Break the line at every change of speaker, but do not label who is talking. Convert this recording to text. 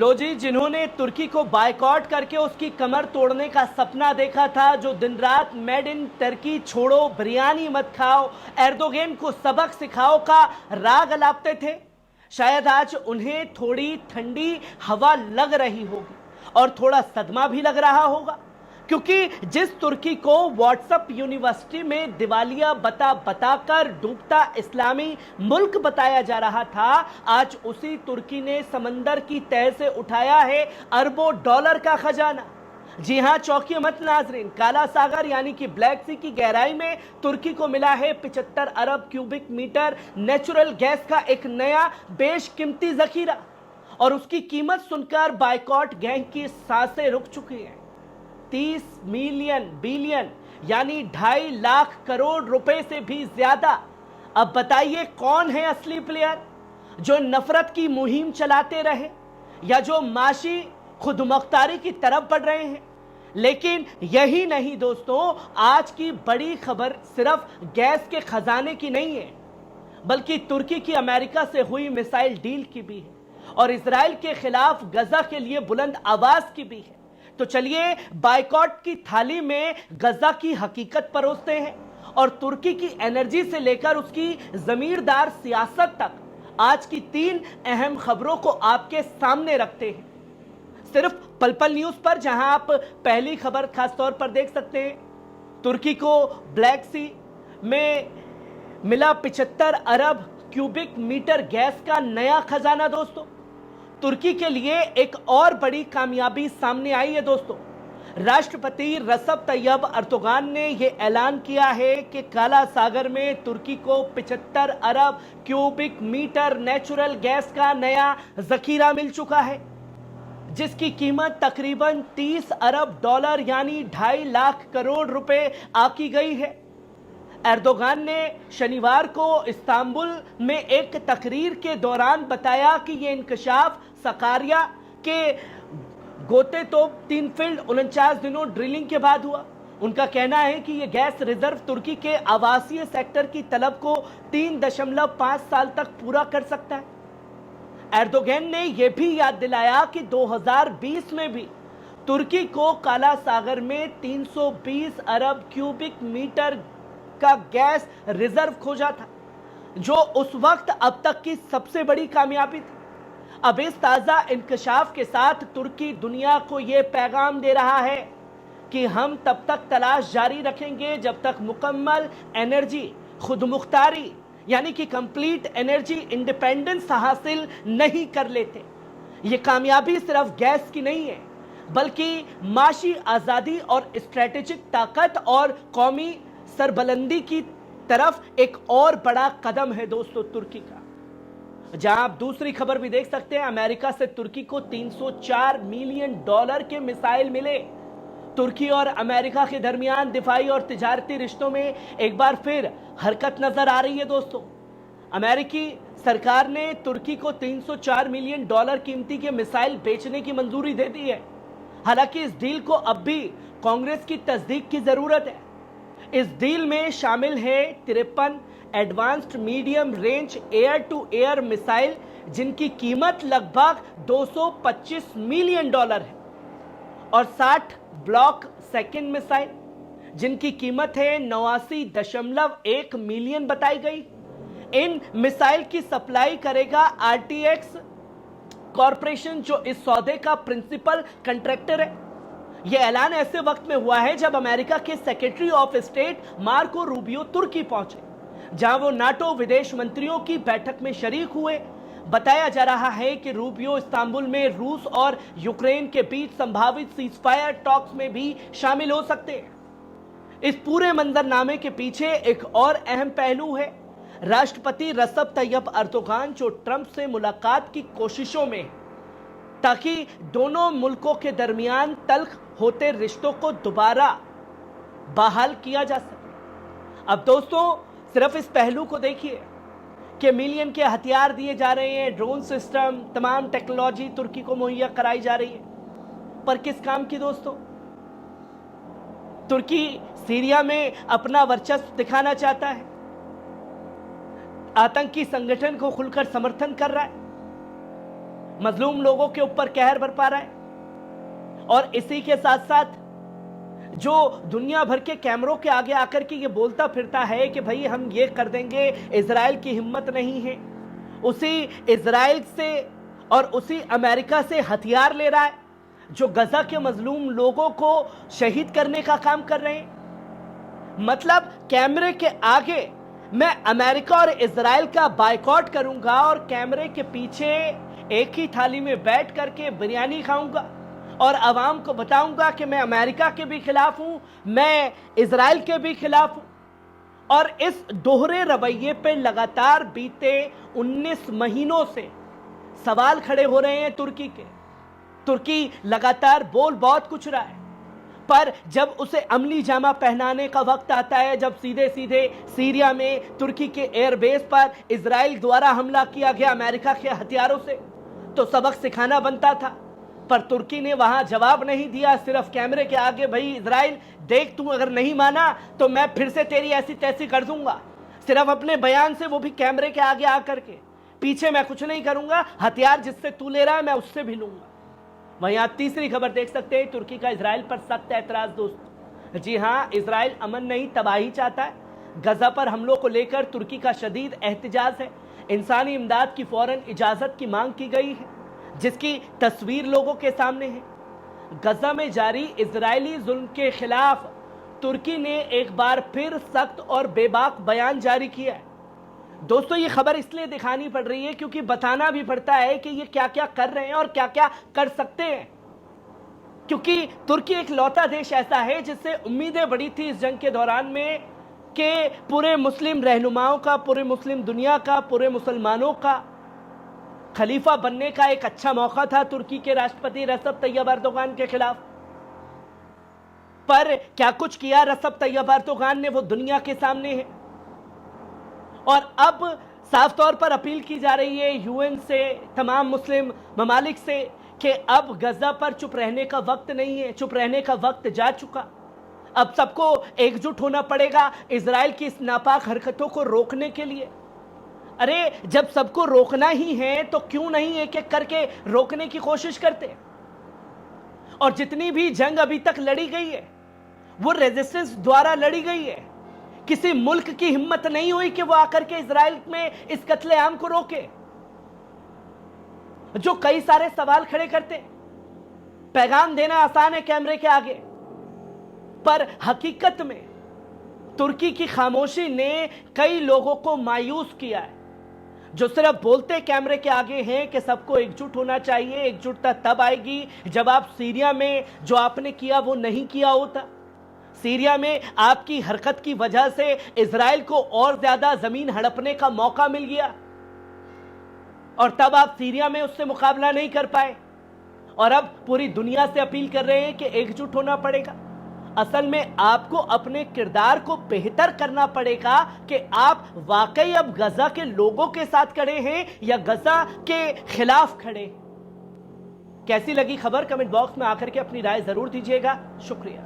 लो जी, जिन्होंने तुर्की को बायकॉट करके उसकी कमर तोड़ने का सपना देखा था, जो दिन रात मेड इन टर्की छोड़ो, बिरयानी मत खाओ, एर्दोगन को सबक सिखाओ का राग अलापते थे, शायद आज उन्हें थोड़ी ठंडी हवा लग रही होगी और थोड़ा सदमा भी लग रहा होगा, क्योंकि जिस तुर्की को व्हाट्सएप यूनिवर्सिटी में दिवालिया बताकर डूबता इस्लामी मुल्क बताया जा रहा था, आज उसी तुर्की ने समंदर की तह से उठाया है अरबों डॉलर का खजाना। जी हां, चौंकिए मत नाजरीन, काला सागर यानी कि ब्लैक सी की गहराई में तुर्की को मिला है 75 अरब क्यूबिक मीटर नेचुरल गैस का एक नया बेशकीमती जखीरा, और उसकी कीमत सुनकर बायकॉट गैंग की सांसें रुक चुकी हैं। 30 मिलियन बिलियन यानी 2.5 लाख करोड़ रुपए से भी ज्यादा। अब बताइए, कौन है असली प्लेयर, जो नफरत की मुहिम चलाते रहे या जो माशी खुदमुख्तारी की तरफ बढ़ रहे हैं। लेकिन यही नहीं दोस्तों, आज की बड़ी खबर सिर्फ गैस के खजाने की नहीं है, बल्कि तुर्की की अमेरिका से हुई मिसाइल डील की भी है और इजराइल के खिलाफ गजा के लिए बुलंद आवाज की भी है। तो चलिए बायकॉट की थाली में गजा की हकीकत परोसते हैं और तुर्की की एनर्जी से लेकर उसकी जमीरदार सियासत तक आज की 3 अहम खबरों को आपके सामने रखते हैं, सिर्फ पल पल न्यूज पर, जहां आप पहली खबर खास तौर पर देख सकते हैं। तुर्की को ब्लैक सी में मिला 75 अरब क्यूबिक मीटर गैस का नया खजाना। दोस्तों, तुर्की के लिए एक और बड़ी कामयाबी सामने आई है। दोस्तों, राष्ट्रपति रसब तैयब अर्दोगान ने यह ऐलान किया है कि काला सागर में तुर्की को 75 अरब क्यूबिक मीटर नेचुरल गैस का नया जखीरा मिल चुका है, जिसकी कीमत तकरीबन 30 अरब डॉलर यानी 2.5 लाख करोड़ रुपए आकी गई है। एर्दोगान ने शनिवार को इस्तांबुल में एक तकरीर के दौरान बताया कि यह इंकशाफ सकारिया के गोते तो 3 फील्ड 49 दिनों ड्रिलिंग के बाद हुआ। उनका कहना है कि यह गैस रिजर्व तुर्की के आवासीय सेक्टर की तलब को 3.5 साल तक पूरा कर सकता है। एर्दोगन ने यह भी याद दिलाया कि 2020 में भी तुर्की को काला सागर में 320 अरब क्यूबिक मीटर का गैस रिजर्व खोजा था, जो उस वक्त अब तक की सबसे बड़ी कामयाबी थी। अब इस ताजा इंकशाफ के साथ तुर्की दुनिया को यह पैगाम दे रहा है कि हम तब तक तलाश जारी रखेंगे जब तक मुकम्मल एनर्जी खुदमुख्तारी यानी कि कंप्लीट एनर्जी इंडिपेंडेंस हासिल नहीं कर लेते। यह कामयाबी सिर्फ गैस की नहीं है, बल्कि माशी आजादी और स्ट्रेटेजिक ताकत और कौमी सरबलंदी की तरफ एक और बड़ा कदम है दोस्तों तुर्की का। जहां आप दूसरी खबर भी देख सकते हैं, अमेरिका से तुर्की को 304 मिलियन डॉलर के मिसाइल मिले। तुर्की और अमेरिका के दरमियान दिफाई और तिजारती रिश्तों में एक बार फिर हरकत नजर आ रही है। दोस्तों, अमेरिकी सरकार ने तुर्की को 304 मिलियन डॉलर कीमती के मिसाइल बेचने की मंजूरी दे दी है। हालांकि इस डील को अब भी कांग्रेस की तस्दीक की जरूरत है। इस डील में शामिल है 53 advanced medium range air to air missile, जिनकी कीमत लगभग 225 मिलियन डॉलर है, और 60 ब्लॉक सेकंड मिसाइल, जिनकी कीमत है 89.1 मिलियन बताई गई। इन मिसाइल की सप्लाई करेगा आरटीएक्स कॉरपोरेशन, जो इस सौदे का प्रिंसिपल कंट्रैक्टर है। यह ऐलान ऐसे वक्त में हुआ है जब अमेरिका के secretary of state Marco Rubio तुर्की पहुंचे, जहां वो नाटो विदेश मंत्रियों की बैठक में शरीक हुए। बताया जा रहा है कि रूबियो इस्तांबुल में रूस और यूक्रेन के बीच संभावित सीजफायर टॉक्स में भी शामिल हो सकते हैं। इस पूरे मंजरनामे के पीछे एक और अहम पहलू है। राष्ट्रपति रसब तैयब अर्दोगान, जो ट्रंप से मुलाकात की कोशिशों में, ताकि दोनों मुल्कों के दरमियान तल्ख होते रिश्तों को दोबारा बहाल किया जा सके। अब दोस्तों, सिर्फ इस पहलू को देखिए कि मिलियन के हथियार दिए जा रहे हैं, ड्रोन सिस्टम, तमाम टेक्नोलॉजी तुर्की को मुहैया कराई जा रही है, पर किस काम की दोस्तों? तुर्की सीरिया में अपना वर्चस्व दिखाना चाहता है, आतंकी संगठन को खुलकर समर्थन कर रहा है। मजलूम लोगों के ऊपर कहर बरपा रहा है। और इसी के साथ साथ जो दुनिया भर के कैमरों के आगे आकर के ये बोलता फिरता है कि भाई हम ये कर देंगे, इजराइल की हिम्मत नहीं है, उसी इजराइल से और उसी अमेरिका से हथियार ले रहा है जो गजा के मजलूम लोगों को शहीद करने का काम कर रहे हैं। मतलब कैमरे के आगे मैं अमेरिका और इजराइल का बायकॉट करूंगा और कैमरे के पीछे एक ही थाली में बैठ करके बिरयानी खाऊंगा और आवाम को बताऊंगा कि मैं अमेरिका के भी खिलाफ हूं, मैं इजराइल के भी खिलाफ हूं। और इस दोहरे रवैये पे लगातार बीते 19 महीनों से सवाल खड़े हो रहे हैं तुर्की के। तुर्की लगातार बोल बहुत कुछ रहा है, पर जब उसे अमली जामा पहनाने का वक्त आता है, जब सीधे सीधे सीरिया में तुर्की के एयरबेस पर इजराइल द्वारा हमला किया गया अमेरिका के हथियारों से, तो सबक सिखाना बनता था। पर तुर्की ने वहां जवाब नहीं दिया, सिर्फ कैमरे के आगे, भाई इजराइल देख, तू अगर नहीं माना तो मैं फिर से तेरी ऐसी तैसी कर दूंगा। सिर्फ अपने बयान से, वो भी कैमरे के आगे आकर के, पीछे मैं कुछ नहीं करूंगा, हथियार जिससे तू ले रहा है मैं उससे भी लूंगा। वहीं आप तीसरी खबर देख सकते हैं, तुर्की का इजराइल पर सख्त एतराज दोस्तों। जी हां, इजराइल अमन नहीं तबाही चाहता है। गजा पर हमलों को लेकर तुर्की का शदीद एहतजाज है। इंसानी इमदाद की फौरन इजाजत की मांग की गई है, जिसकी तस्वीर लोगों के सामने है। गजा में जारी इजरायली जुल्म के खिलाफ तुर्की ने एक बार फिर सख्त और बेबाक बयान जारी किया है। दोस्तों, ये खबर इसलिए दिखानी पड़ रही है क्योंकि बताना भी पड़ता है कि ये क्या क्या कर रहे हैं और क्या क्या कर सकते हैं। क्योंकि तुर्की एक लौता देश ऐसा है जिससे उम्मीदें बड़ी थी इस जंग के दौरान में कि पूरे मुस्लिम रहनुमाओं का, पूरे मुस्लिम दुनिया का, पूरे मुसलमानों का खलीफा बनने का एक अच्छा मौका था तुर्की के राष्ट्रपति रजब तैयब एर्दोगान के खिलाफ। पर क्या कुछ किया रजब तैयब एर्दोगान ने, वो दुनिया के सामने है। और अब साफ तौर पर अपील की जा रही है यूएन से, तमाम मुस्लिम ममालिक से, कि अब गजा पर चुप रहने का वक्त नहीं है, चुप रहने का वक्त जा चुका। अब सबको एकजुट होना पड़ेगा इजराइल की इस नापाक हरकतों को रोकने के लिए। अरे जब सबको रोकना ही है तो क्यों नहीं एक एक करके रोकने की कोशिश करते। और जितनी भी जंग अभी तक लड़ी गई है वो रेजिस्टेंस द्वारा लड़ी गई है। किसी मुल्क की हिम्मत नहीं हुई कि वो आकर के इजराइल में इस कत्लेआम को रोके, जो कई सारे सवाल खड़े करते। पैगाम देना आसान है कैमरे के आगे, पर हकीकत में तुर्की की खामोशी ने कई लोगों को मायूस किया है, जो सिर्फ बोलते कैमरे के आगे हैं कि सबको एकजुट होना चाहिए। एकजुटता तब आएगी जब आप सीरिया में जो आपने किया वो नहीं किया होता। सीरिया में आपकी हरकत की वजह से इजराइल को और ज्यादा जमीन हड़पने का मौका मिल गया और तब आप सीरिया में उससे मुकाबला नहीं कर पाए। और अब पूरी दुनिया से अपील कर रहे हैं कि एकजुट होना पड़ेगा। असल में आपको अपने किरदार को बेहतर करना पड़ेगा कि आप वाकई अब गजा के लोगों के साथ खड़े हैं या गजा के खिलाफ खड़े। कैसी लगी खबर? कमेंट बॉक्स में आकर के अपनी राय जरूर दीजिएगा। शुक्रिया।